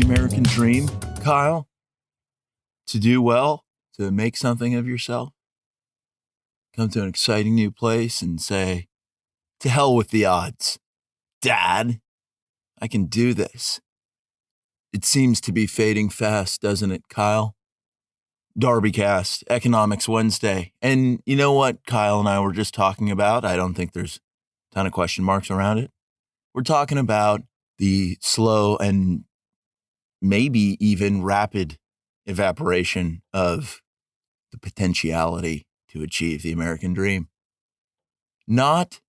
American dream, Kyle? To do well, to make something of yourself? Come to an exciting new place and say, to hell with the odds. Dad, I can do this. It seems to be fading fast, doesn't it, Kyle? DarbyCast, Economics Wednesday. And you know what Kyle and I were just talking about? I don't think there's a ton of question marks around it. We're talking about the slow and maybe even rapid evaporation of the potentiality to achieve the American dream. Not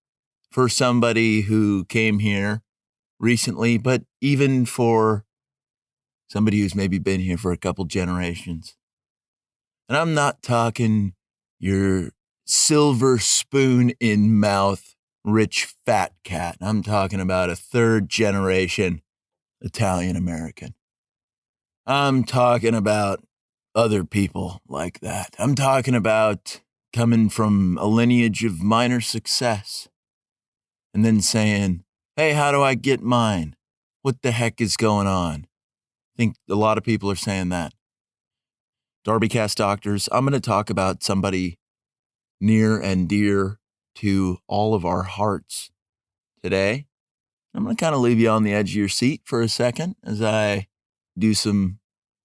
for somebody who came here recently, but even for somebody who's maybe been here for a couple generations. And I'm not talking your silver spoon in mouth, rich fat cat. I'm talking about a third generation Italian American. I'm talking about other people like that. I'm talking about coming from a lineage of minor success and then saying, hey, how do I get mine? What the heck is going on? I think a lot of people are saying that. DarbyCast doctors, I'm going to talk about somebody near and dear to all of our hearts today. I'm going to kind of leave you on the edge of your seat for a second as I do some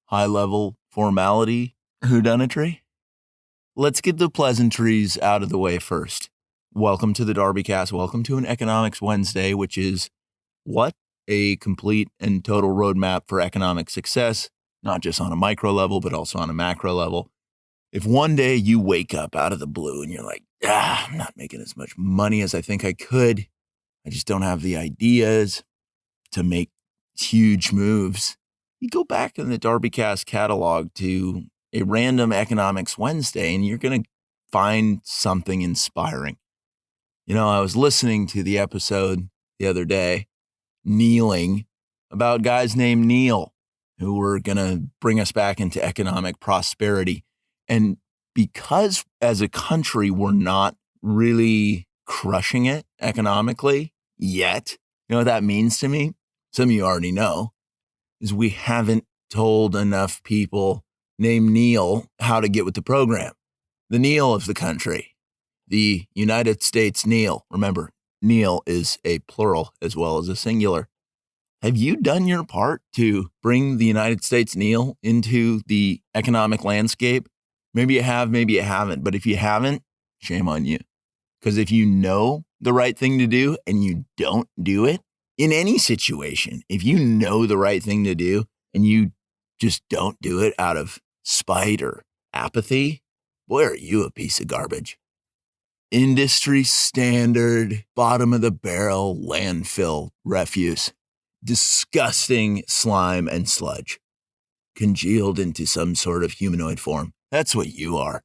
high-level formality whodunitry. Let's get the pleasantries out of the way first. Welcome to the DarbyCast. Welcome to an Economics Wednesday, which is what? A complete and total roadmap for economic success, not just on a micro level, but also on a macro level. If one day you wake up out of the blue and you're like, I'm not making as much money as I think I could. I just don't have the ideas to make huge moves. You go back in the DarbyCast catalog to a random Economics Wednesday and you're going to find something inspiring. You know, I was listening to the episode the other day, Kneeling, about guys named Neil who were going to bring us back into economic prosperity. And because as a country, we're not really crushing it economically yet, you know what that means to me? Some of you already know, is we haven't told enough people named Neil how to get with the program. The Neil of the country, the United States Neil. Remember, Neil is a plural as well as a singular. Have you done your part to bring the United States Neil into the economic landscape? Maybe you have, maybe you haven't. But if you haven't, shame on you. Because if you know the right thing to do and you don't do it, in any situation, if you know the right thing to do and you just don't do it out of spite or apathy, boy, are you a piece of garbage. Industry standard, bottom of the barrel, landfill refuse. Disgusting slime and sludge, congealed into some sort of humanoid form. That's what you are.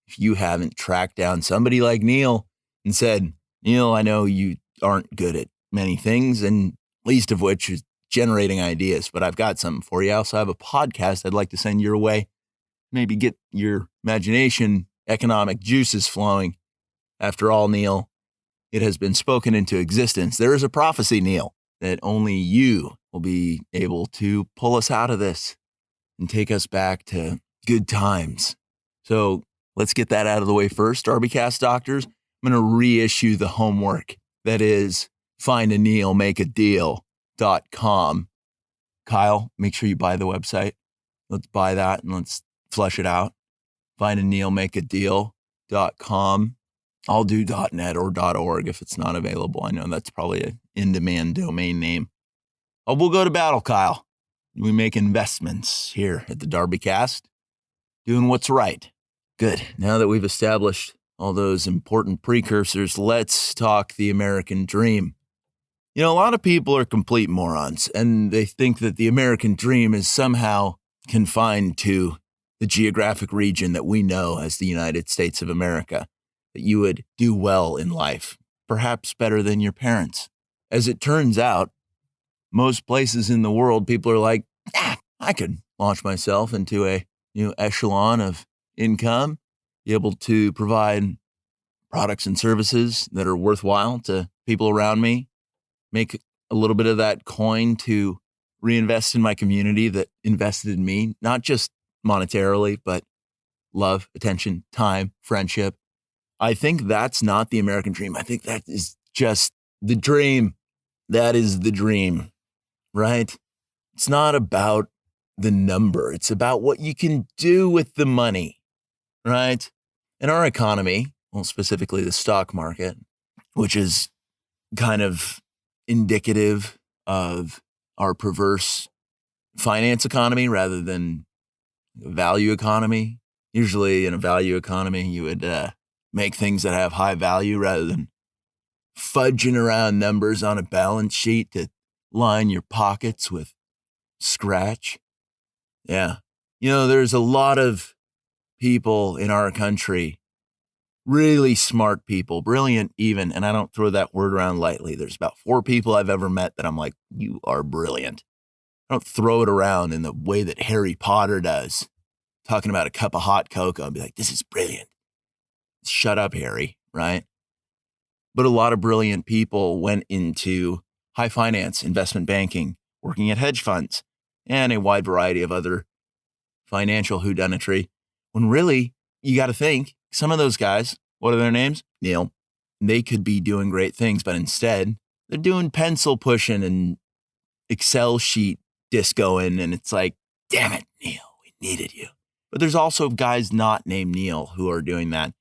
If you haven't tracked down somebody like Neil and said, Neil, I know you aren't good at many things, and least of which is generating ideas, but I've got something for you. I also have a podcast I'd like to send your way. Maybe get your imagination, economic juices flowing. After all, Neil, it has been spoken into existence. There is a prophecy, Neil, that only you will be able to pull us out of this and take us back to good times. So let's get that out of the way first. DarbyCast doctors, I'm going to reissue the homework that is findaneil.makeadeal.com. Kyle, make sure you buy the website. Let's buy that and let's flesh it out. Findaneilmakeadeal.com. I'll do .net or .org if it's not available. I know that's probably an in-demand domain name. Oh, we'll go to battle, Kyle. We make investments here at the DarbyCast, doing what's right. Good. Now that we've established all those important precursors, let's talk the American dream. You know, a lot of people are complete morons, and they think that the American dream is somehow confined to the geographic region that we know as the United States of America. That you would do well in life, perhaps better than your parents. As it turns out, most places in the world, people are like, I could launch myself into a new echelon of income, be able to provide products and services that are worthwhile to people around me, make a little bit of that coin to reinvest in my community that invested in me, not just monetarily, but love, attention, time, friendship. I think that's not the American dream. I think that is just the dream. That is the dream, right? It's not about the number. It's about what you can do with the money, right? In our economy, well, specifically the stock market, which is kind of indicative of our perverse finance economy rather than value economy. Usually in a value economy, you would make things that have high value rather than fudging around numbers on a balance sheet to line your pockets with scratch. Yeah. There's a lot of people in our country, really smart people, brilliant even, and I don't throw that word around lightly. There's about 4 people I've ever met that I'm like, you are brilliant. I don't throw it around in the way that Harry Potter does, talking about a cup of hot cocoa and be like, this is brilliant. Shut up, Harry, right? But a lot of brilliant people went into high finance, investment banking, working at hedge funds, and a wide variety of other financial whodunitry, when really, you got to think, some of those guys, what are their names? Neil. They could be doing great things, but instead, they're doing pencil pushing and Excel sheet discoing, and it's like, damn it, Neil, we needed you. But there's also guys not named Neil who are doing that.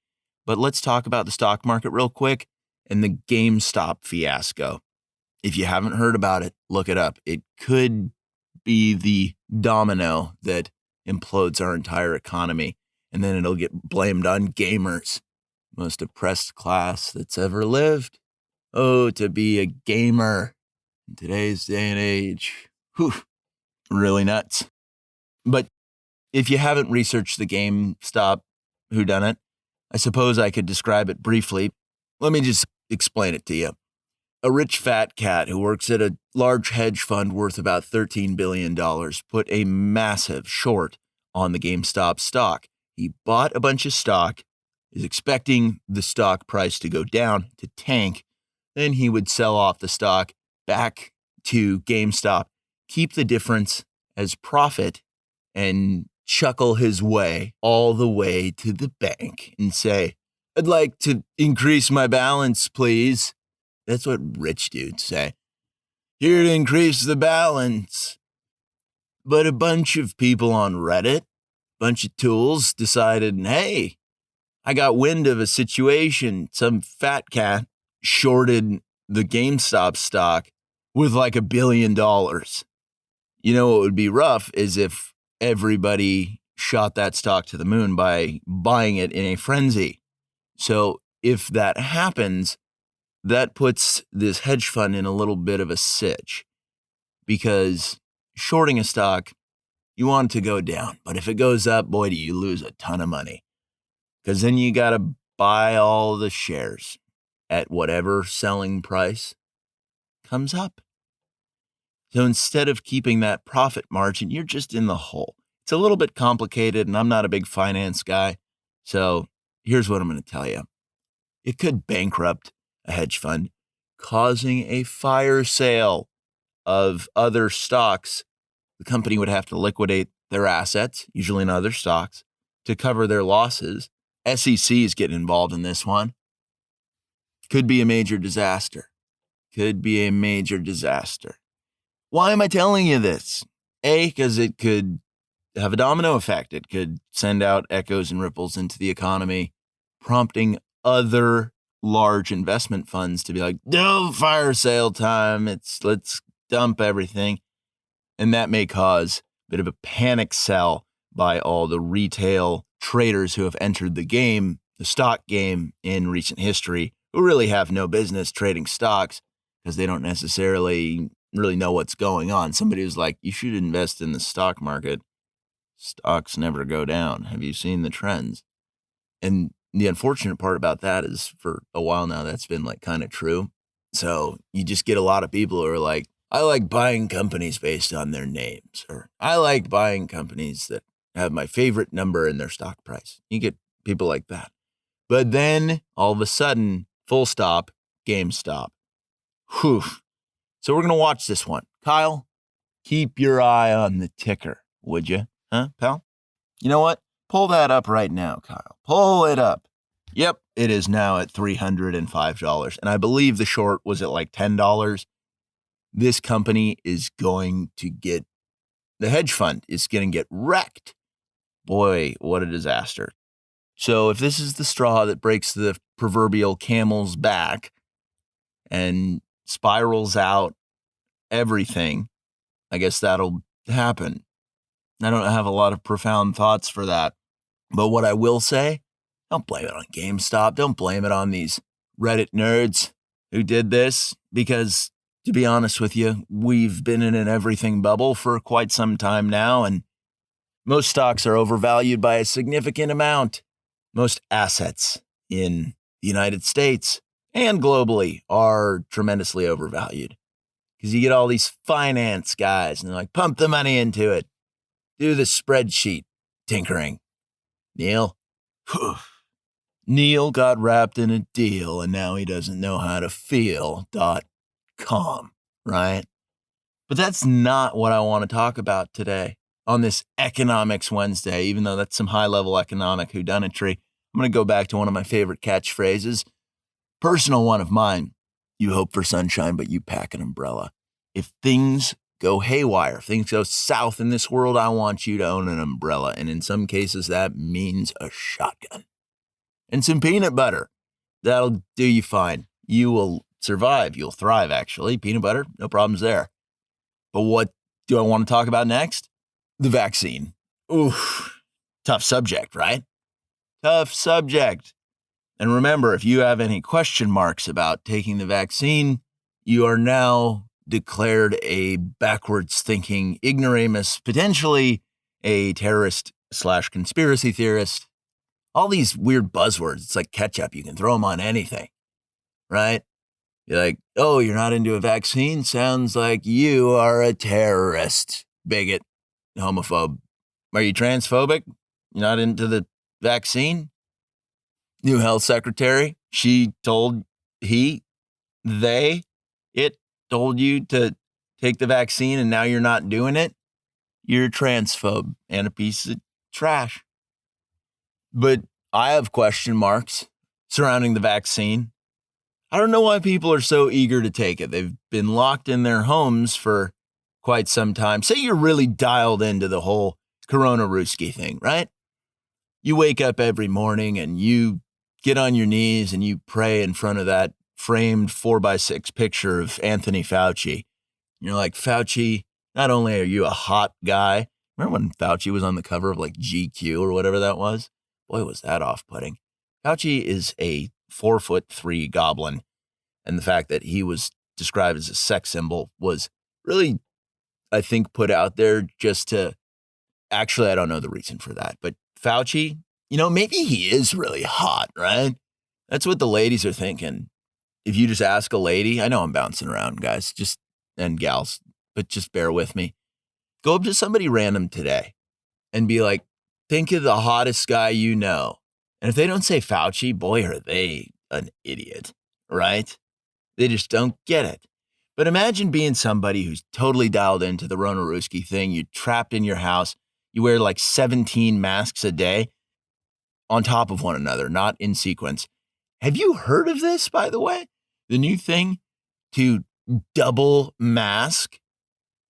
But let's talk about the stock market real quick and the GameStop fiasco. If you haven't heard about it, look it up. It could be the domino that implodes our entire economy, and then it'll get blamed on gamers. Most oppressed class that's ever lived. Oh, to be a gamer in today's day and age. Whew, really nuts. But if you haven't researched the GameStop whodunit, I suppose I could describe it briefly. Let me just explain it to you. A rich fat cat who works at a large hedge fund worth about $13 billion put a massive short on the GameStop stock. He bought a bunch of stock, is expecting the stock price to go down, to tank. Then he would sell off the stock back to GameStop, keep the difference as profit, and chuckle his way all the way to the bank and say, I'd like to increase my balance, please. That's what rich dudes say. Here to increase the balance. But a bunch of people on Reddit, bunch of tools decided, hey, I got wind of a situation. Some fat cat shorted the GameStop stock with like $1 billion. You know what would be rough is if everybody shot that stock to the moon by buying it in a frenzy. So if that happens, that puts this hedge fund in a little bit of a sitch, because shorting a stock, you want it to go down. But if it goes up, boy, do you lose a ton of money, because then you got to buy all the shares at whatever selling price comes up. So instead of keeping that profit margin, you're just in the hole. It's a little bit complicated, and I'm not a big finance guy. So here's what I'm going to tell you. It could bankrupt a hedge fund, causing a fire sale of other stocks. The company would have to liquidate their assets, usually in other stocks, to cover their losses. SEC is getting involved in this one. Could be a major disaster. Could be a major disaster. Why am I telling you this? A, because it could have a domino effect. It could send out echoes and ripples into the economy, prompting other large investment funds to be like, no, fire sale time. Let's dump everything. And that may cause a bit of a panic sell by all the retail traders who have entered the game, the stock game in recent history, who really have no business trading stocks because they don't necessarily really know what's going on. Somebody was like, you should invest in the stock market. Stocks never go down. Have you seen the trends? And the unfortunate part about that is, for a while now, that's been like kind of true. So you just get a lot of people who are like, I like buying companies based on their names, or I like buying companies that have my favorite number in their stock price. You get people like that. But then all of a sudden, full stop, GameStop. Whew. So we're going to watch this one. Kyle, Keep your eye on the ticker, would you? Huh, pal? You know what? Pull that up right now, Kyle. Pull it up. Yep, it is now at $305. And I believe the short was at like $10. This company is going to get, the hedge fund is going to get wrecked. Boy, what a disaster. So if this is the straw that breaks the proverbial camel's back and spirals out everything, I guess that'll happen. I don't have a lot of profound thoughts for that. But what I will say, don't blame it on GameStop. Don't blame it on these Reddit nerds who did this, because to be honest with you, we've been in an everything bubble for quite some time now, and most stocks are overvalued by a significant amount. Most assets in the United States and globally are tremendously overvalued, because you get all these finance guys and they're like, pump the money into it. Do the spreadsheet tinkering. Neil? Neil got wrapped in a deal and now he doesn't know how to feel.com, right? But that's not what I want to talk about today on this Economics Wednesday, even though that's some high-level economic whodunitry. I'm going to go back to one of my favorite catchphrases, personal one of mine. You hope for sunshine, but you pack an umbrella. If things go haywire, if things go south in this world, I want you to own an umbrella. And in some cases, that means a shotgun and some peanut butter. That'll do you fine. You will survive. You'll thrive, actually. Peanut butter, no problems there. But what do I want to talk about next? The vaccine. Oof. Tough subject, right? Tough subject. And remember, if you have any question marks about taking the vaccine, you are now declared a backwards thinking ignoramus, potentially a terrorist / conspiracy theorist. All these weird buzzwords. It's like ketchup. You can throw them on anything, right? You're like, oh, you're not into a vaccine? Sounds like you are a terrorist, bigot, homophobe. Are you transphobic? You're not into the vaccine? New health secretary, she told it told you to take the vaccine and now you're not doing it. You're a transphobe and a piece of trash. But I have question marks surrounding the vaccine. I don't know why people are so eager to take it. They've been locked in their homes for quite some time. Say you're really dialed into the whole Corona-Ruski thing, right? You wake up every morning and you get on your knees and you pray in front of that framed 4x6 picture of Anthony Fauci. And you're like, Fauci, not only are you a hot guy. Remember when Fauci was on the cover of like GQ or whatever that was? Boy, was that off-putting. Fauci is a 4'3" goblin. And the fact that he was described as a sex symbol was really, I think, put out there just to, actually, I don't know the reason for that. But Fauci, maybe he is really hot, right? That's what the ladies are thinking. If you just ask a lady, I know I'm bouncing around, guys, and gals, but just bear with me. Go up to somebody random today and be like, think of the hottest guy you know. And if they don't say Fauci, boy, are they an idiot, right? They just don't get it. But imagine being somebody who's totally dialed into the Ronaruski thing. You're trapped in your house. You wear like 17 masks a day on top of one another, not in sequence. Have you heard of this, by the way? The new thing to double mask.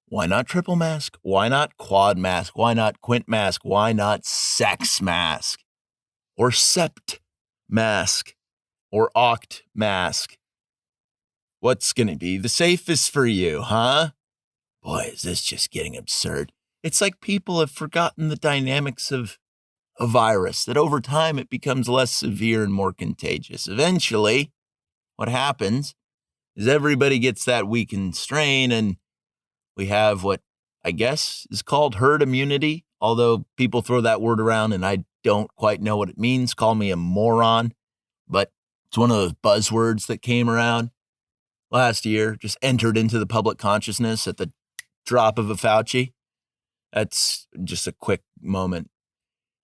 Why not triple mask? Why not quad mask? Why not quint mask? Why not sex mask? Or sept mask? Or oct mask? What's going to be the safest for you, huh? Boy, is this just getting absurd. It's like people have forgotten the dynamics of a virus, that over time it becomes less severe and more contagious. Eventually, what happens is everybody gets that weakened strain, and we have what I guess is called herd immunity, although people throw that word around and I don't quite know what it means. Call me a moron, but it's one of those buzzwords that came around last year, just entered into the public consciousness at the drop of a Fauci. That's just a quick moment.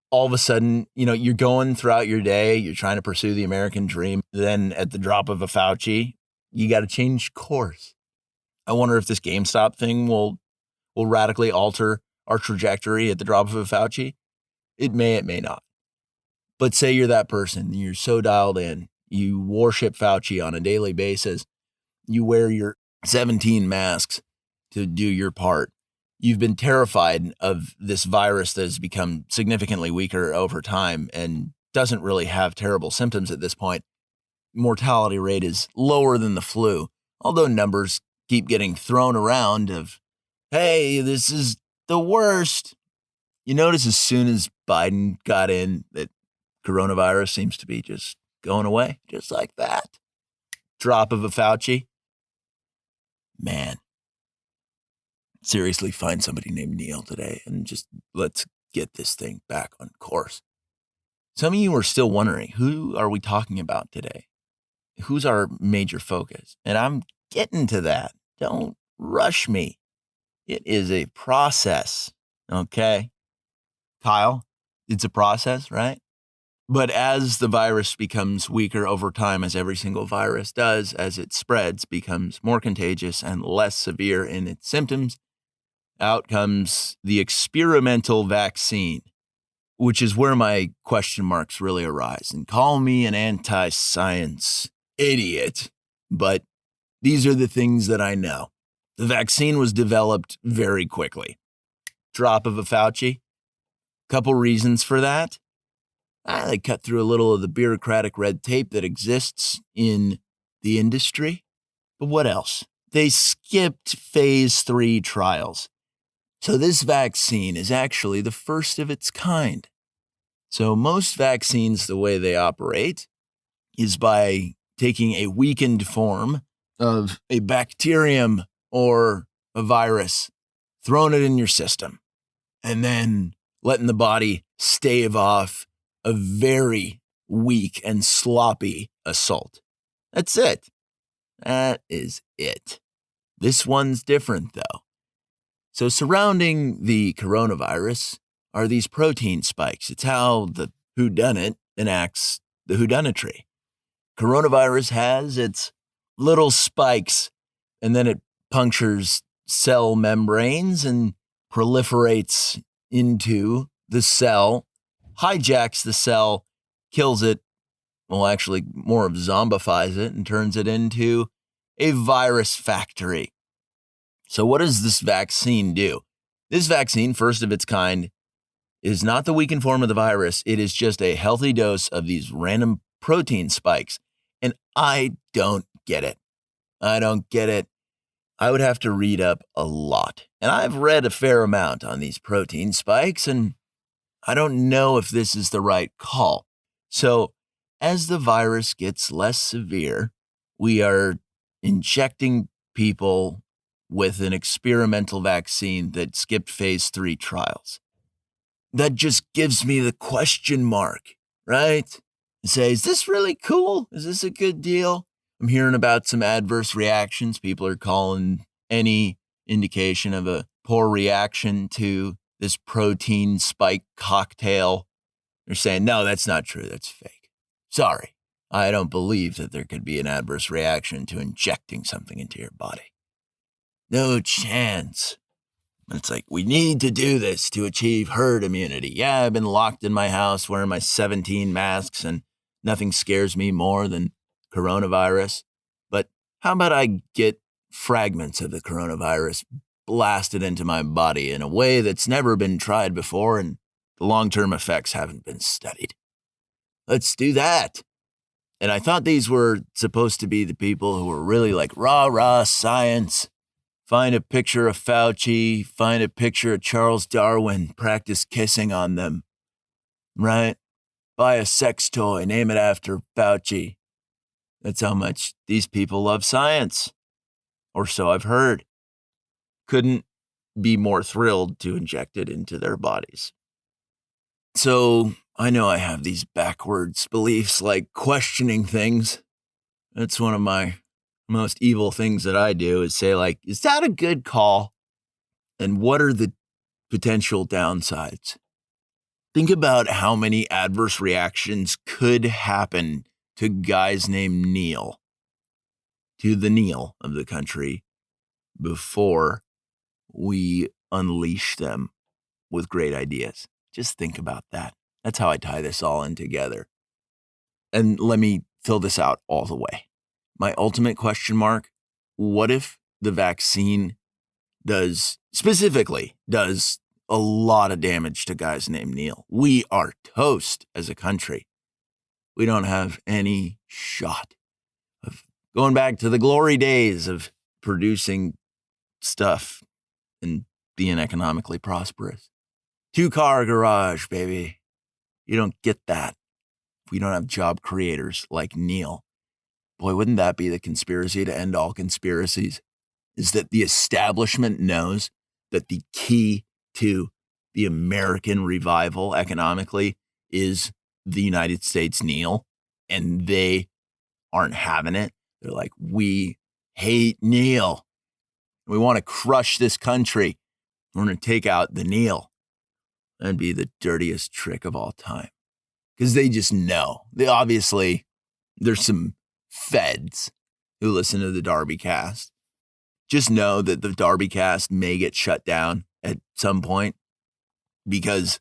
All of a sudden, you're going throughout your day, you're trying to pursue the American dream. Then at the drop of a Fauci, you got to change course. I wonder if this GameStop thing will will radically alter our trajectory at the drop of a Fauci. It may not. But say you're that person, you're so dialed in, you worship Fauci on a daily basis, you wear your 17 masks to do your part. You've been terrified of this virus that has become significantly weaker over time and doesn't really have terrible symptoms at this point. Mortality rate is lower than the flu, although numbers keep getting thrown around of, hey, this is the worst. You notice as soon as Biden got in that coronavirus seems to be just going away, just like that. Drop of a Fauci. Man, seriously, find somebody named Neil today and just let's get this thing back on course. Some of you are still wondering, who are we talking about today? Who's our major focus? And I'm getting to that. Don't rush me. It is a process, okay? Kyle, it's a process, right? But as the virus becomes weaker over time, as every single virus does, as it spreads, becomes more contagious and less severe in its symptoms, out comes the experimental vaccine, which is where my question marks really arise. And call me an anti-science idiot, but these are the things that I know. The vaccine was developed very quickly. Drop of a Fauci. Couple reasons for that. They cut through a little of the bureaucratic red tape that exists in the industry. But what else? They skipped phase 3 trials. So this vaccine is actually the first of its kind. So most vaccines, the way they operate is by taking a weakened form of a bacterium or a virus, throwing it in your system, and then letting the body stave off a very weak and sloppy assault. That's it. That is it. This one's different, though. So surrounding the coronavirus are these protein spikes. It's how the whodunit enacts the whodunitry. Coronavirus has its little spikes, and then it punctures cell membranes and proliferates into the cell, hijacks the cell, kills it, well, actually more of zombifies it and turns it into a virus factory. So what does this vaccine do? This vaccine, first of its kind, is not the weakened form of the virus. It is just a healthy dose of these random protein spikes. And I don't get it. I don't get it. I would have to read up a lot. And I've read a fair amount on these protein spikes, and I don't know if this is the right call. So as the virus gets less severe, we are injecting people with an experimental vaccine that skipped phase 3 trials. That just gives me the question mark, right? Say, is this really cool? Is this a good deal? I'm hearing about some adverse reactions. People are calling any indication of a poor reaction to this protein spike cocktail. They're saying, no, that's not true. That's fake. Sorry. I don't believe that there could be an adverse reaction to injecting something into your body. No chance. It's like, we need to do this to achieve herd immunity. Yeah, I've been locked in my house wearing my 17 masks and nothing scares me more than coronavirus. But how about I get fragments of the coronavirus blasted into my body in a way that's never been tried before and the long-term effects haven't been studied? Let's do that. And I thought these were supposed to be the people who were really like rah science. Find a picture of Fauci, find a picture of Charles Darwin, practice kissing on them, right? Buy a sex toy, name it after Fauci. That's how much these people love science, or so I've heard. Couldn't be more thrilled to inject it into their bodies. So I know I have these backwards beliefs like questioning things. That's one of my most evil things that I do is say, like, is that a good call? And what are the potential downsides? Think about how many adverse reactions could happen to guys named Neil, to the Neil of the country, before we unleash them with great ideas. Just think about that. That's how I tie this all in together. And let me fill this out all the way. My ultimate question mark, what if the vaccine does a lot of damage to guys named Neil? We are toast as a country. We don't have any shot of going back to the glory days of producing stuff and being economically prosperous. 2-car garage, baby. You don't get that if we don't have job creators like Neil. Boy, wouldn't that be the conspiracy to end all conspiracies? Is that the establishment knows that the key to the American revival economically is the United States Neil, and they aren't having it. They're like, we hate Neil. We want to crush this country. We're going to take out the Neil. That'd be the dirtiest trick of all time. Because they just know. There's some feds who listen to the DarbyCast. Just know that the DarbyCast may get shut down at some point, because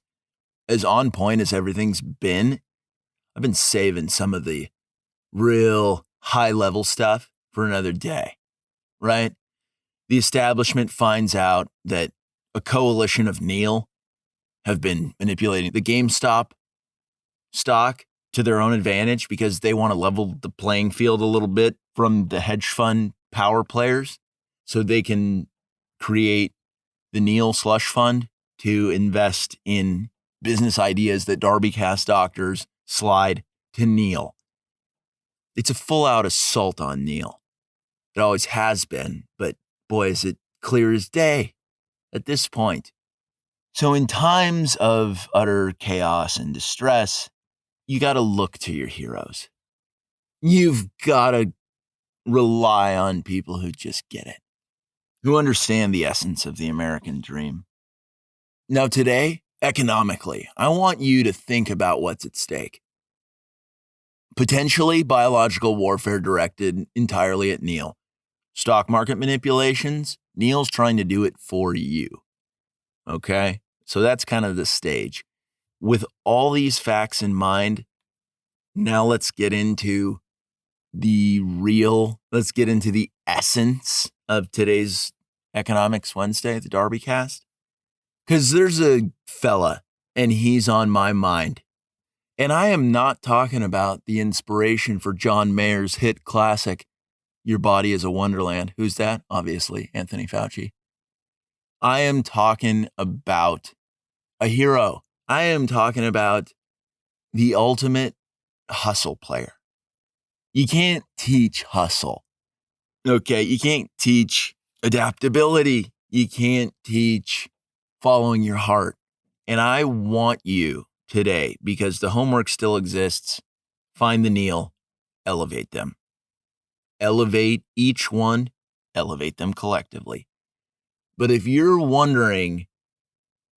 as on point as everything's been, I've been saving some of the real high level stuff for another day, right? The establishment finds out that a coalition of Neil have been manipulating the GameStop stock to their own advantage because they want to level the playing field a little bit from the hedge fund power players so they can create the Neil slush fund to invest in business ideas that DarbyCast doctors slide to Neil. It's a full-out assault on Neil. It always has been, but boy, is it clear as day at this point. So in times of utter chaos and distress, you got to look to your heroes. You've got to rely on people who just get it, who understand the essence of the American dream. Now today, economically, I want you to think about what's at stake. Potentially biological warfare directed entirely at Neil. Stock market manipulations, Neil's trying to do it for you. Okay? So that's kind of the stage. With all these facts in mind, now let's get into the essence of today's Economics Wednesday, the DarbyCast. Because there's a fella, and he's on my mind. And I am not talking about the inspiration for John Mayer's hit classic, Your Body is a Wonderland. Who's that? Obviously, Anthony Fauci. I am talking about a hero. I am talking about the ultimate hustle player. You can't teach hustle. Okay, you can't teach adaptability. You can't teach following your heart. And I want you today, because the homework still exists, find the Neil, elevate them. Elevate each one, elevate them collectively. But if you're wondering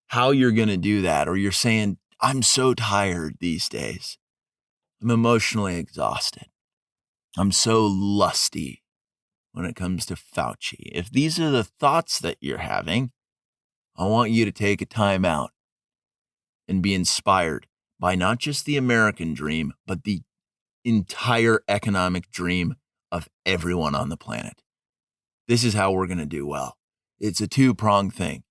how you're going to do that, or you're saying, I'm so tired these days, I'm emotionally exhausted, I'm so lusty when it comes to Fauci. If these are the thoughts that you're having, I want you to take a time out and be inspired by not just the American dream, but the entire economic dream of everyone on the planet. This is how we're going to do well. It's a two-pronged thing.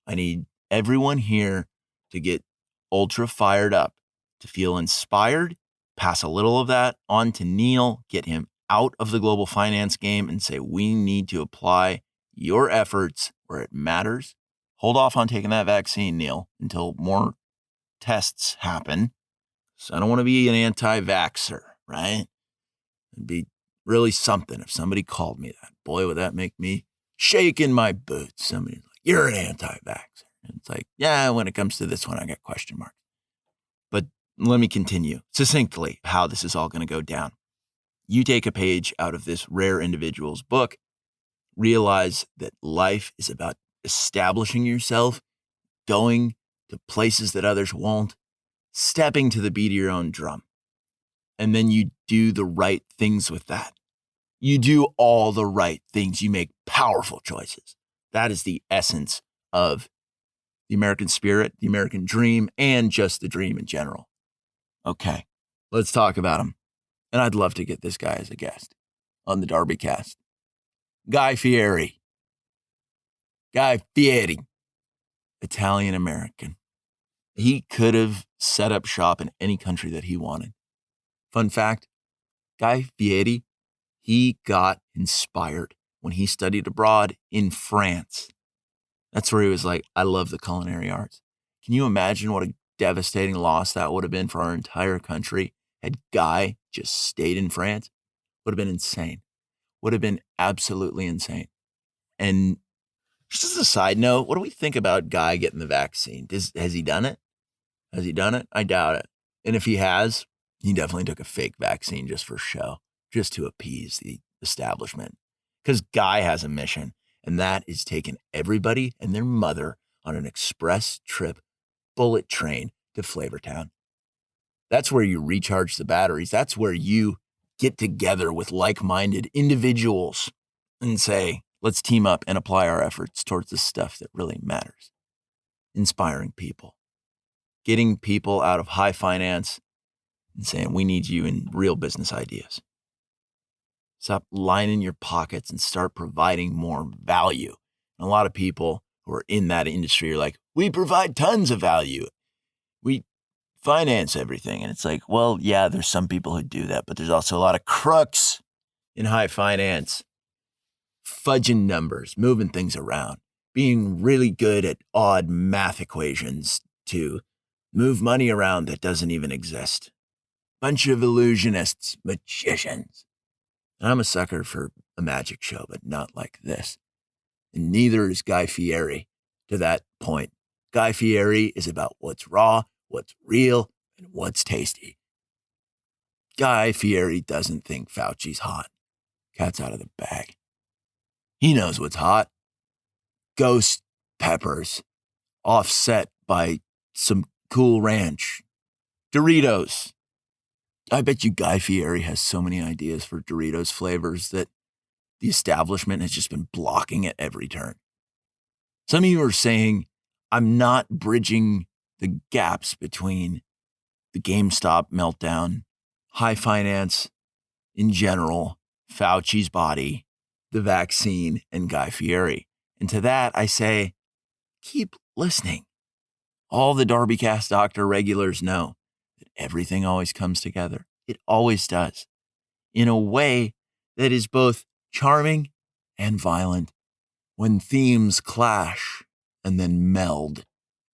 I need everyone here to get ultra fired up, to feel inspired, pass a little of that on to Neil, get him out of the global finance game and say, we need to apply your efforts where it matters. Hold off on taking that vaccine, Neil, until more tests happen. So I don't want to be an anti-vaxxer, right? It'd be really something if somebody called me that. Boy, would that make me shake in my boots. Somebody's like, you're an anti-vaxxer. And it's like, yeah, when it comes to this one, I got question marks. But let me continue succinctly how this is all going to go down. You take a page out of this rare individual's book, realize that life is about establishing yourself, going to places that others won't, stepping to the beat of your own drum. And then you do the right things with that. You do all the right things. You make powerful choices. That is the essence of the American spirit, the American dream, and just the dream in general. Okay, let's talk about him. And I'd love to get this guy as a guest on the DarbyCast. Guy Fieri. Guy Fieri. Italian-American. He could have set up shop in any country that he wanted. Fun fact, Guy Fieri, he got inspired when he studied abroad in France. That's where he was like, I love the culinary arts. Can you imagine what a devastating loss that would have been for our entire country had Guy just stayed in France? Would have been insane. Would have been absolutely insane. And just as a side note, what do we think about Guy getting the vaccine? Has he done it? Has he done it? I doubt it. And if he has, he definitely took a fake vaccine just for show, just to appease the establishment. Because Guy has a mission, and that is taking everybody and their mother on an express trip bullet train to Flavortown. That's where you recharge the batteries. That's where you get together with like-minded individuals and say, let's team up and apply our efforts towards the stuff that really matters. Inspiring people. Getting people out of high finance and saying, we need you in real business ideas. Stop lining your pockets and start providing more value. And a lot of people who are in that industry are like, we provide tons of value. We finance everything. And it's like, well, yeah, there's some people who do that, but there's also a lot of crooks in high finance, fudging numbers, moving things around, being really good at odd math equations to move money around that doesn't even exist. Bunch of illusionists, magicians. And I'm a sucker for a magic show, but not like this. And neither is Guy Fieri to that point. Guy Fieri is about what's raw, what's real, and what's tasty. Guy Fieri doesn't think Fauci's hot. Cat's out of the bag. He knows what's hot. Ghost peppers, offset by some Cool Ranch. Doritos. I bet you Guy Fieri has so many ideas for Doritos flavors that the establishment has just been blocking at every turn. Some of you are saying, I'm not bridging the gaps between the GameStop meltdown, high finance in general, Fauci's body, the vaccine, and Guy Fieri. And to that, I say, keep listening. All the DarbyCast Doctor regulars know that everything always comes together. It always does. In a way that is both charming and violent when themes clash and then meld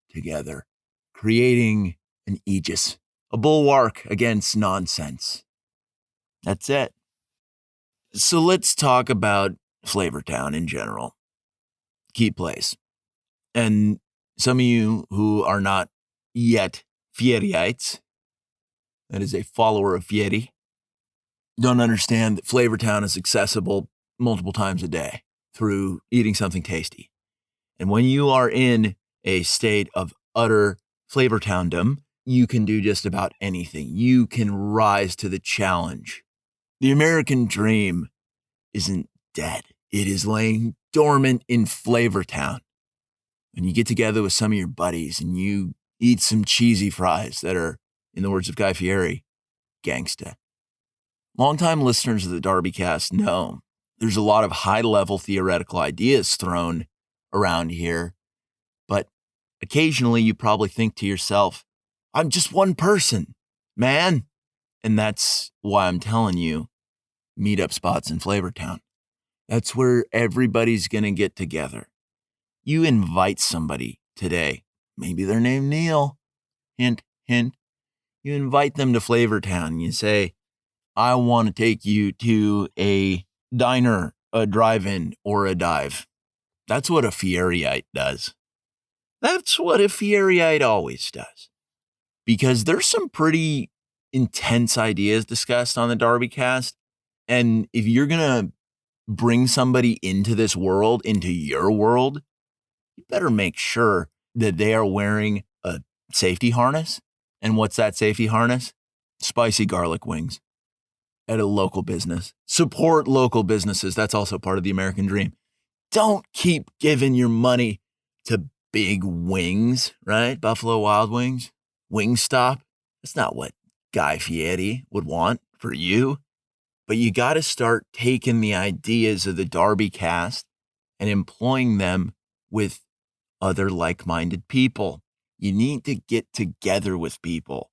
together, creating an aegis, a bulwark against nonsense. That's it. So let's talk about Flavortown in general. Key place. And some of you who are not yet Fieriites, that is a follower of Fieri, don't understand that Flavortown is accessible multiple times a day through eating something tasty. And when you are in a state of utter Flavortowndom, you can do just about anything. You can rise to the challenge. The American dream isn't dead. It is laying dormant in Flavortown. When you get together with some of your buddies and you eat some cheesy fries that are, in the words of Guy Fieri, gangsta. Longtime listeners of the DarbyCast know there's a lot of high-level theoretical ideas thrown around here, but occasionally you probably think to yourself, I'm just one person, man. And that's why I'm telling you, meetup spots in Flavortown. That's where everybody's going to get together. You invite somebody today, maybe they're named Neil, hint, hint. You invite them to Flavortown and you say, I want to take you to a diner, a drive-in, or a dive. That's what a Fieriite does. That's what a Fieriite always does. Because there's some pretty intense ideas discussed on the DarbyCast. And if you're going to bring somebody into this world, into your world, you better make sure that they are wearing a safety harness. And what's that safety harness? Spicy garlic wings at a local business. Support local businesses. That's also part of the American dream. Don't keep giving your money to big wings, right? Buffalo Wild Wings, Wingstop. That's not what Guy Fieri would want for you. But you got to start taking the ideas of the DarbyCast and employing them with other like-minded people. You need to get together with people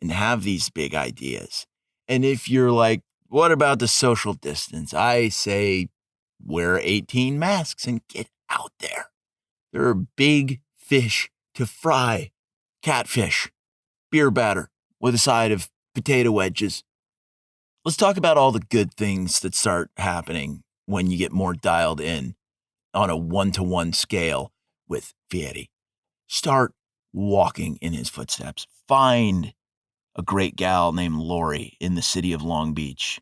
and have these big ideas. And if you're like, what about the social distance? I say wear 18 masks and get out there. There are big fish to fry. Catfish, beer batter with a side of potato wedges. Let's talk about all the good things that start happening when you get more dialed in on a one-to-one scale with Fieri. Start walking in his footsteps. Find a great gal named Lori in the city of Long Beach,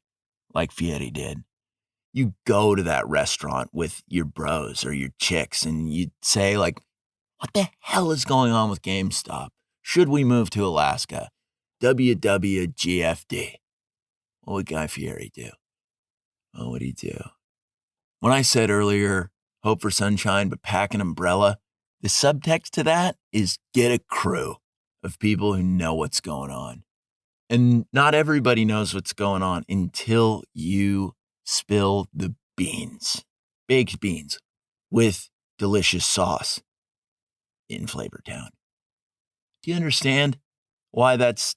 like Fieri did. You go to that restaurant with your bros or your chicks and you say, like, what the hell is going on with GameStop? Should we move to Alaska? WWGFD. What would Guy Fieri do? What would he do? When I said earlier, hope for sunshine, but pack an umbrella, the subtext to that is get a crew of people who know what's going on. And not everybody knows what's going on until you spill the beans, baked beans with delicious sauce in Flavortown. Do you understand why that's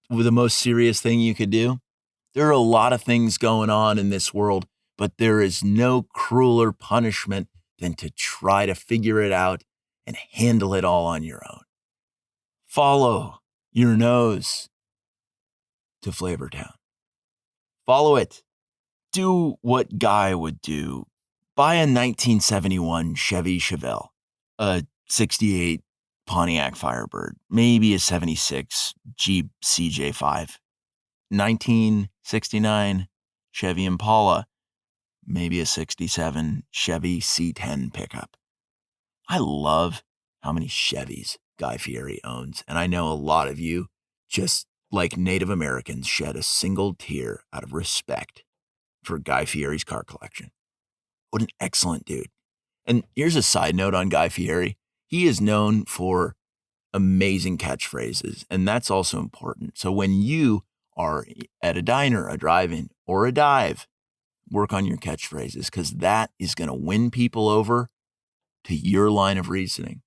the most serious thing you could do? There are a lot of things going on in this world, but there is no crueler punishment than to try to figure it out and handle it all on your own. Follow your nose to Flavortown. Follow it. Do what Guy would do. Buy a 1971 Chevy Chevelle, a 68 Pontiac Firebird, maybe a 76 Jeep CJ5, 1969 Chevy Impala, maybe a 67 Chevy C10 pickup. I love how many Chevys Guy Fieri owns, and I know a lot of you, just like Native Americans, shed a single tear out of respect for Guy Fieri's car collection. What an excellent dude. And here's a side note on Guy Fieri. He is known for amazing catchphrases, and that's also important. So when you are at a diner, a drive-in, or a dive, work on your catchphrases because that is going to win people over to your line of reasoning.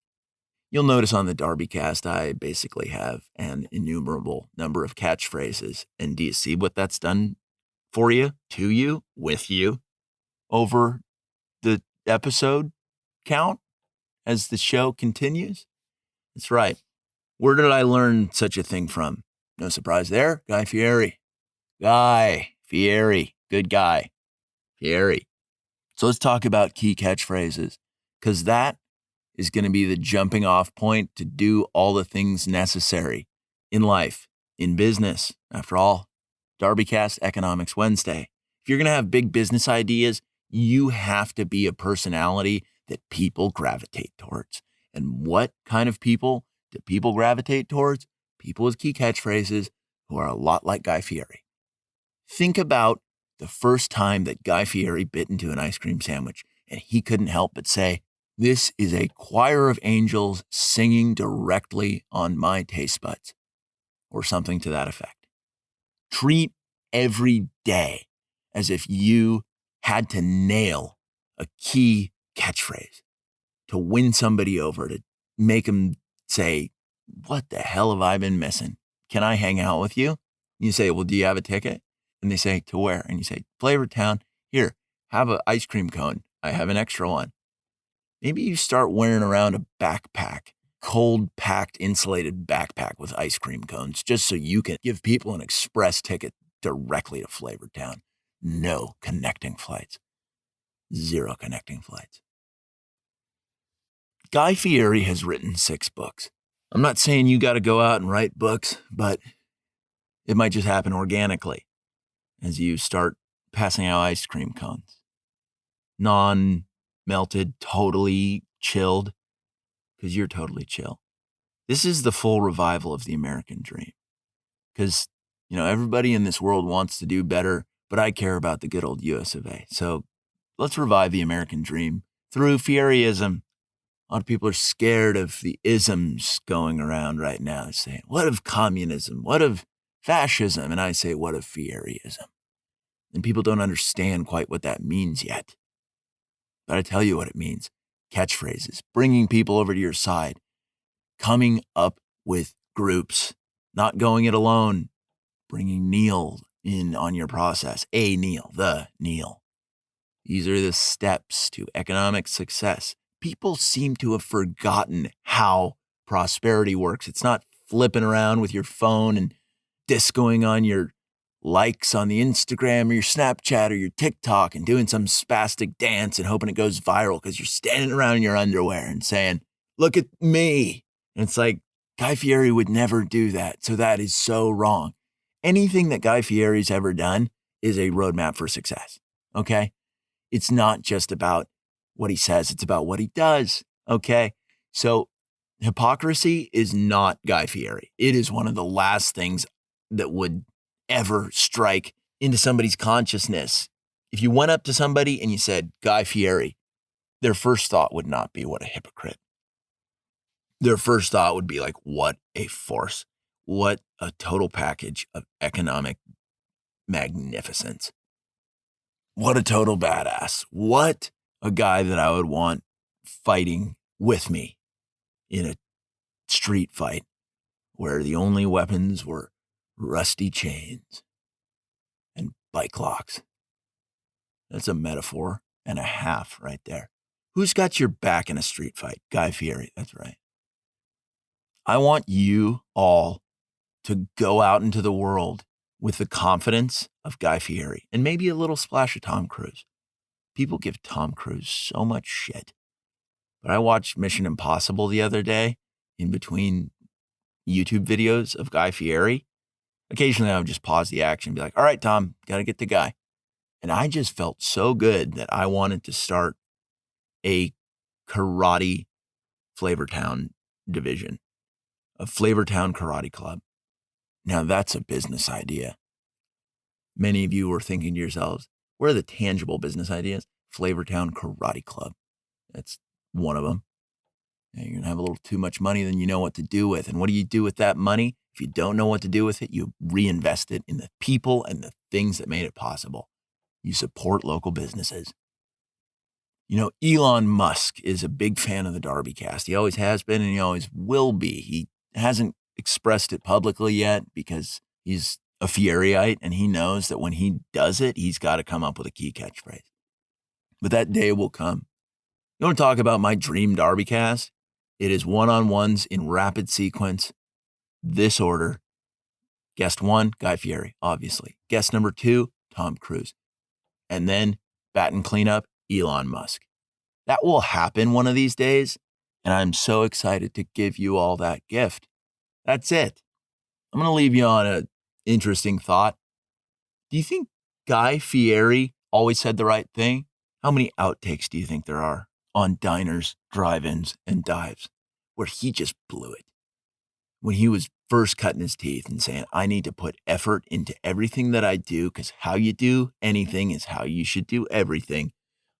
You'll notice on the DarbyCast, I basically have an innumerable number of catchphrases. And do you see what that's done for you, to you, with you over the episode count as the show continues? That's right. Where did I learn such a thing from? No surprise there. Guy Fieri. Guy Fieri. Good guy. Fieri. So let's talk about key catchphrases because that is going to be the jumping off point to do all the things necessary in life, in business. After all, DarbyCast Economics Wednesday. If you're going to have big business ideas, you have to be a personality that people gravitate towards. And what kind of people do people gravitate towards? People with key catchphrases who are a lot like Guy Fieri. Think about the first time that Guy Fieri bit into an ice cream sandwich and he couldn't help but say, "This is a choir of angels singing directly on my taste buds," or something to that effect. Treat every day as if you had to nail a key catchphrase to win somebody over, to make them say, "What the hell have I been missing? Can I hang out with you?" You say, "Well, do you have a ticket?" And they say, "To where?" And you say, "Flavortown. Here, have an ice cream cone. I have an extra one." Maybe you start wearing around a backpack, cold packed insulated backpack with ice cream cones, just so you can give people an express ticket directly to Flavortown. No connecting flights. 0 connecting flights. Guy Fieri has written 6 books. I'm not saying you got to go out and write books, but it might just happen organically as you start passing out ice cream cones. Non-melted, totally chilled, because you're totally chill. This is the full revival of the American dream. Because, everybody in this world wants to do better, but I care about the good old US of A. So let's revive the American dream through Fierieism A lot of people are scared of the isms going around right now, saying, what of communism? What of fascism? And I say, what of Fieryism? And people don't understand quite what that means yet. But I tell you what it means. Catchphrases, bringing people over to your side, coming up with groups, not going it alone, bringing Neil in on your process. A Neil, the Neil. These are the steps to economic success. People seem to have forgotten how prosperity works. It's not flipping around with your phone and discoing on your likes on the Instagram or your Snapchat or your TikTok and doing some spastic dance and hoping it goes viral because you're standing around in your underwear and saying, look at me. And it's like, Guy Fieri would never do that. So that is so wrong. Anything that Guy Fieri's ever done is a roadmap for success. Okay? It's not just about what he says. It's about what he does. Okay? So hypocrisy is not Guy Fieri. It is one of the last things that would ever strike into somebody's consciousness. If you went up to somebody and you said, Guy Fieri, their first thought would not be, what a hypocrite. Their first thought would be like, what a force. What a total package of economic magnificence. What a total badass. What a guy that I would want fighting with me in a street fight where the only weapons were rusty chains and bike locks. That's a metaphor and a half right there. Who's got your back in a street fight? Guy Fieri, that's right. I want you all to go out into the world with the confidence of Guy Fieri and maybe a little splash of Tom Cruise. People give Tom Cruise so much shit. But I watched Mission Impossible the other day in between YouTube videos of Guy Fieri. Occasionally I would just pause the action and be like, all right, Tom, got to get the guy. And I just felt so good that I wanted to start a karate Flavortown division, a Flavortown Karate Club. Now that's a business idea. Many of you were thinking to yourselves, where are the tangible business ideas? Flavortown Karate Club. That's one of them. You're going to have a little too much money than you know what to do with. And what do you do with that money? If you don't know what to do with it, you reinvest it in the people and the things that made it possible. You support local businesses. You know, Elon Musk is a big fan of the DarbyCast. He always has been and he always will be. He hasn't expressed it publicly yet because he's a Fieriite and he knows that when he does it, he's got to come up with a key catchphrase. But that day will come. You want to talk about my dream DarbyCast? It is one-on-ones in rapid sequence, this order. Guest 1, Guy Fieri, obviously. Guest number 2, Tom Cruise. And then bat and cleanup, Elon Musk. That will happen one of these days, and I'm so excited to give you all that gift. That's it. I'm going to leave you on an interesting thought. Do you think Guy Fieri always said the right thing? How many outtakes do you think there are on diners, drive-ins, and dives where he just blew it? When he was first cutting his teeth and saying, I need to put effort into everything that I do because how you do anything is how you should do everything.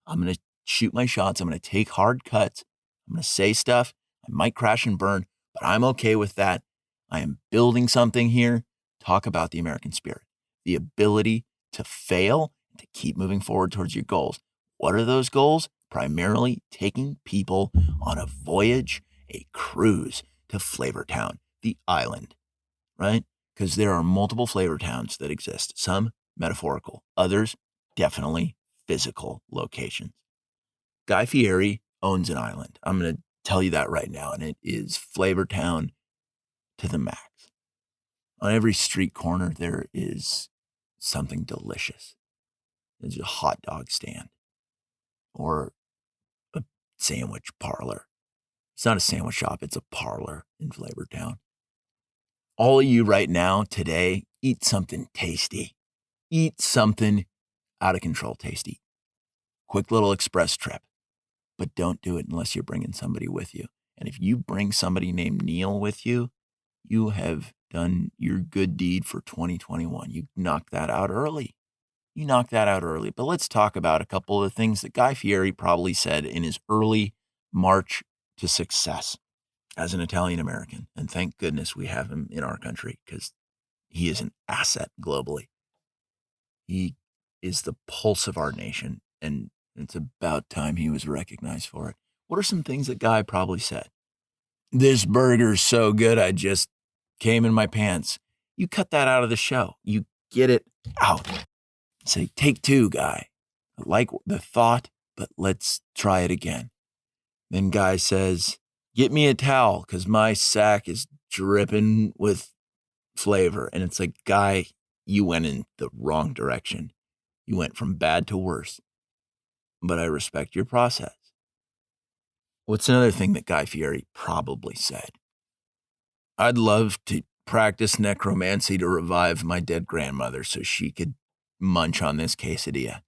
I'm going to shoot my shots. I'm going to take hard cuts. I'm going to say stuff. I might crash and burn, but I'm okay with that. I am building something here. Talk about the American spirit, the ability to fail and to keep moving forward towards your goals. What are those goals? Primarily taking people on a voyage, a cruise to Flavortown, the island, right? Because there are multiple flavor towns that exist, some metaphorical, others definitely physical locations. Guy Fieri owns an island. I'm going to tell you that right now, and it is Flavortown to the max. On every street corner, there is something delicious. There's a hot dog stand or a sandwich parlor. It's not a sandwich shop, it's a parlor in Flavortown. All of you right now, today, eat something tasty. Eat something out of control tasty. Quick little express trip. But don't do it unless you're bringing somebody with you. And if you bring somebody named Neil with you, you have done your good deed for 2021. You knocked that out early. But let's talk about a couple of things that Guy Fieri probably said in his early March to success as an Italian American. And thank goodness we have him in our country because he is an asset globally. He is the pulse of our nation, and it's about time he was recognized for it. What are some things that Guy probably said? This burger's so good, I just came in my pants. You cut that out of the show. You get it out. Say, take two, Guy. I like the thought, but let's try it again. Then Guy says, get me a towel because my sack is dripping with flavor. And it's like, Guy, you went in the wrong direction. You went from bad to worse. But I respect your process. What's another thing that Guy Fieri probably said? I'd love to practice necromancy to revive my dead grandmother so she could munch on this quesadilla.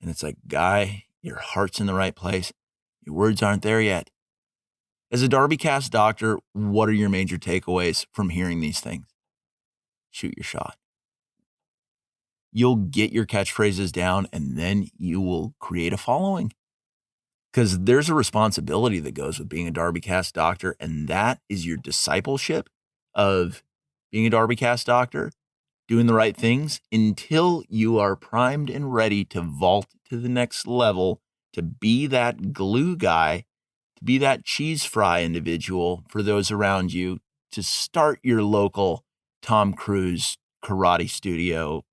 And it's like, Guy, your heart's in the right place. Your words aren't there yet. As a DarbyCast doctor, what are your major takeaways from hearing these things? Shoot your shot. You'll get your catchphrases down and then you will create a following. Because there's a responsibility that goes with being a DarbyCast doctor, and that is your discipleship of being a DarbyCast doctor, doing the right things until you are primed and ready to vault to the next level, to be that glue guy, to be that cheese fry individual for those around you, to start your local Tom Cruise karate studio,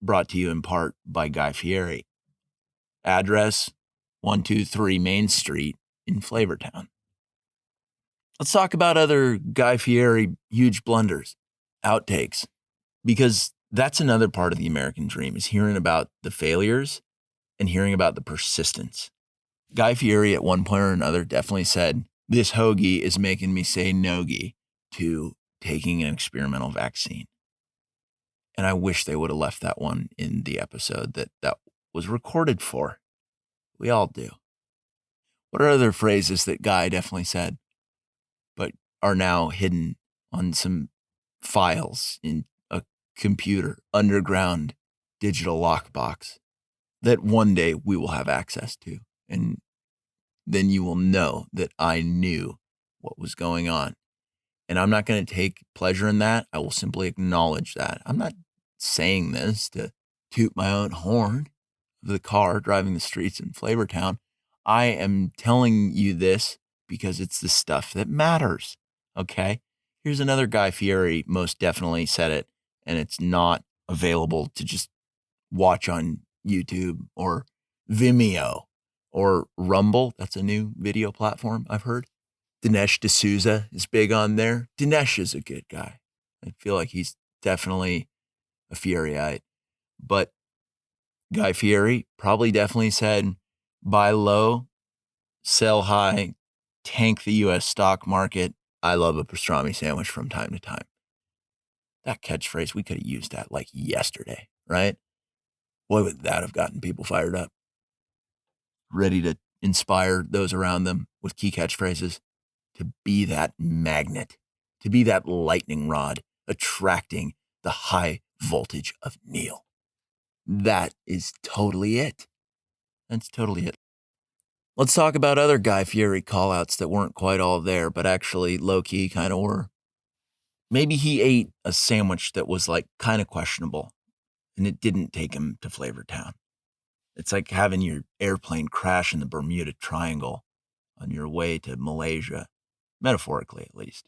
brought to you in part by Guy Fieri. Address 123 Main Street in Flavortown. Let's talk about other Guy Fieri huge blunders, outtakes, because that's another part of the American dream, is hearing about the failures and hearing about the persistence. Guy Fieri at one point or another definitely said, this hoagie is making me say nogie to taking an experimental vaccine. And I wish they would have left that one in the episode that was recorded for. We all do. What are other phrases that Guy definitely said, but are now hidden on some files in a computer, underground digital lockbox that one day we will have access to? And then you will know that I knew what was going on. And I'm not going to take pleasure in that. I will simply acknowledge that. I'm not saying this to toot my own horn of the car driving the streets in Flavortown. I am telling you this because it's the stuff that matters. Okay? Here's another Guy Fieri most definitely said it, and it's not available to just watch on YouTube or Vimeo or Rumble. That's a new video platform I've heard. Dinesh D'Souza is big on there. Dinesh is a good guy. I feel like he's definitely a Fieriite. But Guy Fieri probably definitely said, buy low, sell high, tank the U.S. stock market. I love a pastrami sandwich from time to time. That catchphrase, we could have used that like yesterday, right? Boy, would that have gotten people fired up. Ready to inspire those around them with key catchphrases, to be that magnet, to be that lightning rod, attracting the high voltage of Neil. That is totally it. That's totally it. Let's talk about other Guy Fieri callouts that weren't quite all there, but actually low-key kind of were. Maybe he ate a sandwich that was like kind of questionable, and it didn't take him to Flavortown. It's like having your airplane crash in the Bermuda Triangle on your way to Malaysia, metaphorically at least.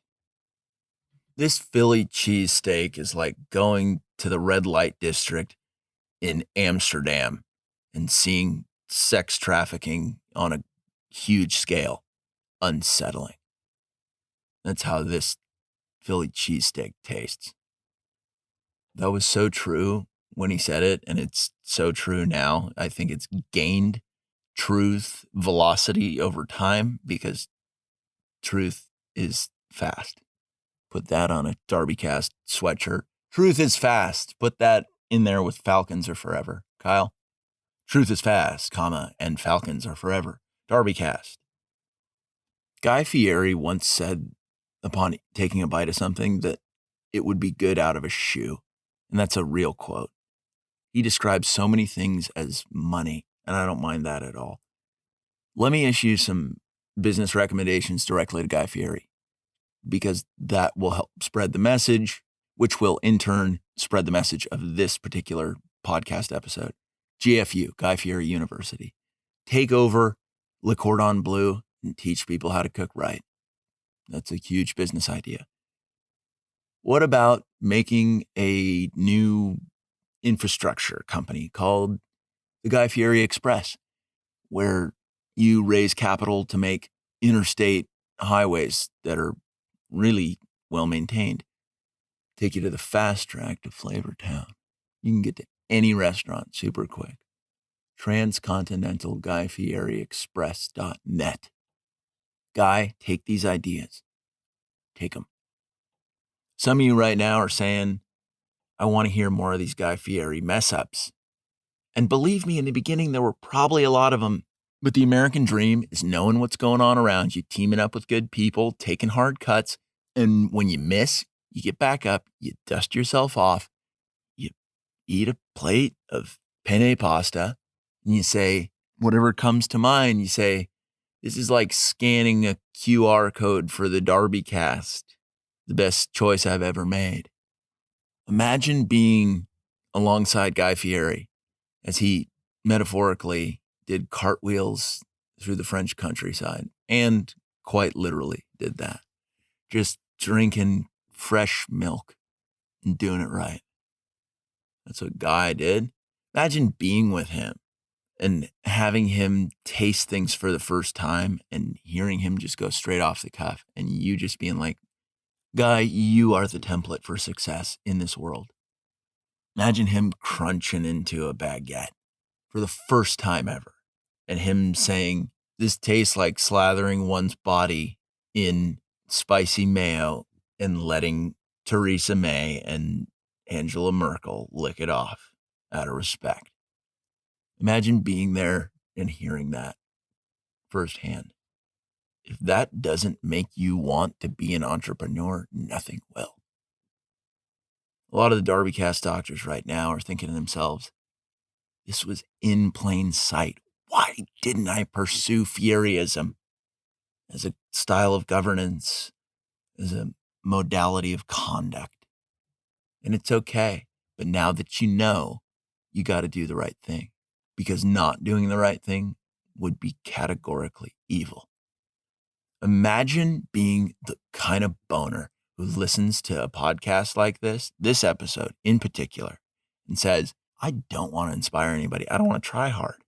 This Philly cheesesteak is like going to the red light district in Amsterdam and seeing sex trafficking on a huge scale. Unsettling. That's how this Philly cheesesteak tastes. That was so true when he said it, and it's so true now. I think it's gained truth velocity over time because truth is fast. Put that on a DarbyCast sweatshirt. Truth is fast. Put that in there with Falcons are forever. Kyle? Truth is fast, comma, and Falcons are forever. DarbyCast. Guy Fieri once said, upon taking a bite of something, that it would be good out of a shoe. And that's a real quote. He describes so many things as money, and I don't mind that at all. Let me issue some business recommendations directly to Guy Fieri, because that will help spread the message, which will in turn spread the message of this particular podcast episode. GFU, Guy Fieri University. Take over Le Cordon Bleu and teach people how to cook right. That's a huge business idea. What about making a new infrastructure company called the Guy Fieri Express, where you raise capital to make interstate highways that are really well maintained, take you to the fast track to Flavor Town. You can get to any restaurant super quick. Transcontinental Guy Fieri Express.net. Guy, take these ideas. Take them. Some of you right now are saying, I want to hear more of these Guy Fieri mess ups. And believe me, in the beginning, there were probably a lot of them. But the American dream is knowing what's going on around you, teaming up with good people, taking hard cuts. And when you miss, you get back up, you dust yourself off, you eat a plate of penne pasta, and you say, whatever comes to mind, you say, this is like scanning a QR code for the DarbyCast, the best choice I've ever made. Imagine being alongside Guy Fieri as he metaphorically did cartwheels through the French countryside, and quite literally did that. Just drinking fresh milk and doing it right. That's what Guy did. Imagine being with him and having him taste things for the first time and hearing him just go straight off the cuff and you just being like, Guy, you are the template for success in this world. Imagine him crunching into a baguette for the first time ever and him saying, this tastes like slathering one's body in spicy mayo and letting Theresa May and Angela Merkel lick it off out of respect. Imagine being there and hearing that firsthand. If that doesn't make you want to be an entrepreneur, nothing will. A lot of the DarbyCast doctors right now are thinking to themselves, this was in plain sight. Why didn't I pursue Fieriism as a style of governance, as a modality of conduct? And it's okay. But now that you know, you got to do the right thing, because not doing the right thing would be categorically evil. Imagine being the kind of boner who listens to a podcast like this episode in particular, and says, I don't want to inspire anybody. I don't want to try hard.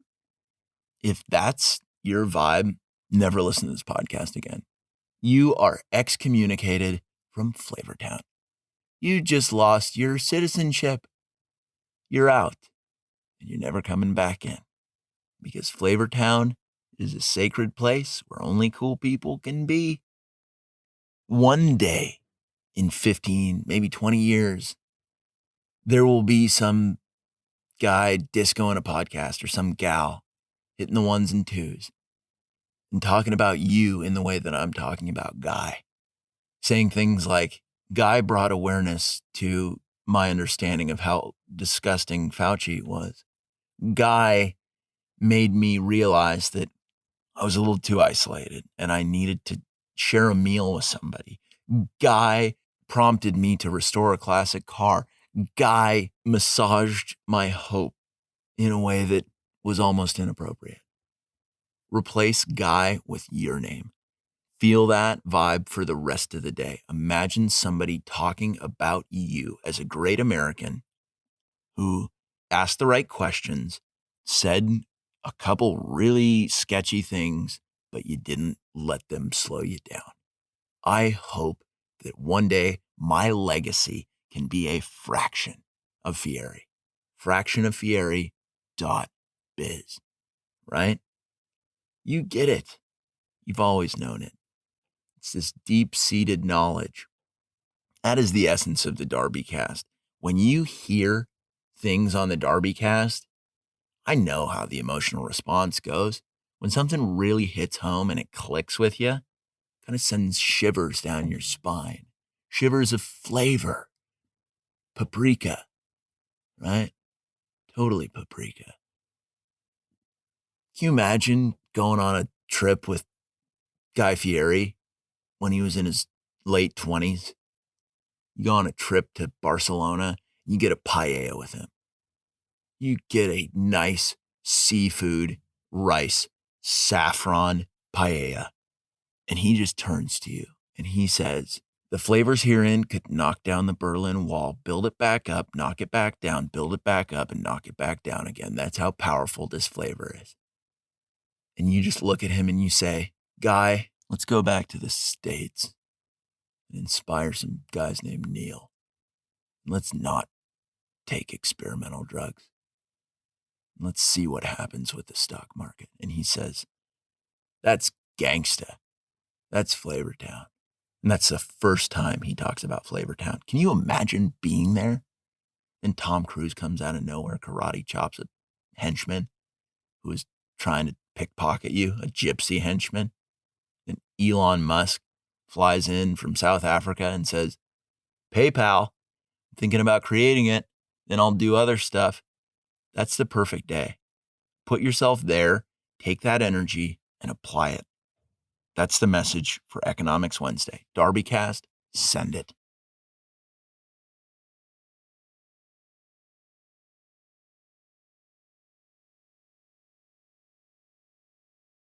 If that's your vibe, never listen to this podcast again. You are excommunicated from Flavortown. You just lost your citizenship. You're out, and you're never coming back in, because Flavortown is a sacred place where only cool people can be. One day, in 15, maybe 20 years, there will be some guy discoing a podcast or some gal hitting the ones and twos and talking about you in the way that I'm talking about Guy. Saying things like, Guy brought awareness to my understanding of how disgusting Fauci was. Guy made me realize that I was a little too isolated and I needed to share a meal with somebody. Guy prompted me to restore a classic car. Guy massaged my hope in a way that was almost inappropriate. Replace Guy with your name. Feel that vibe for the rest of the day. Imagine somebody talking about you as a great American who asked the right questions, said a couple really sketchy things, but you didn't let them slow you down. I hope that one day my legacy can be a fraction of Fieri. Fractionoffieri.biz, right? You get it. You've always known it. It's this deep-seated knowledge. That is the essence of the DarbyCast. When you hear things on the DarbyCast, I know how the emotional response goes. When something really hits home and it clicks with you, kind of sends shivers down your spine. Shivers of flavor. Paprika, right? Totally paprika. Can you imagine going on a trip with Guy Fieri when he was in his late 20s. You go on a trip to Barcelona, you get a paella with him. You get a nice seafood, rice, saffron paella. And he just turns to you and he says, the flavors herein could knock down the Berlin Wall, build it back up, knock it back down, build it back up, and knock it back down again. That's how powerful this flavor is. And you just look at him and you say, Guy, let's go back to the States and inspire some guys named Neil. Let's not take experimental drugs. Let's see what happens with the stock market. And he says, that's gangsta. That's Flavortown. And that's the first time he talks about Flavortown. Can you imagine being there? And Tom Cruise comes out of nowhere, karate chops a henchman who is trying to pickpocket you, a gypsy henchman. And Elon Musk flies in from South Africa and says, PayPal, I'm thinking about creating it, then I'll do other stuff. That's the perfect day. Put yourself there, take that energy, and apply it. That's the message for Economics Wednesday. DarbyCast, send it.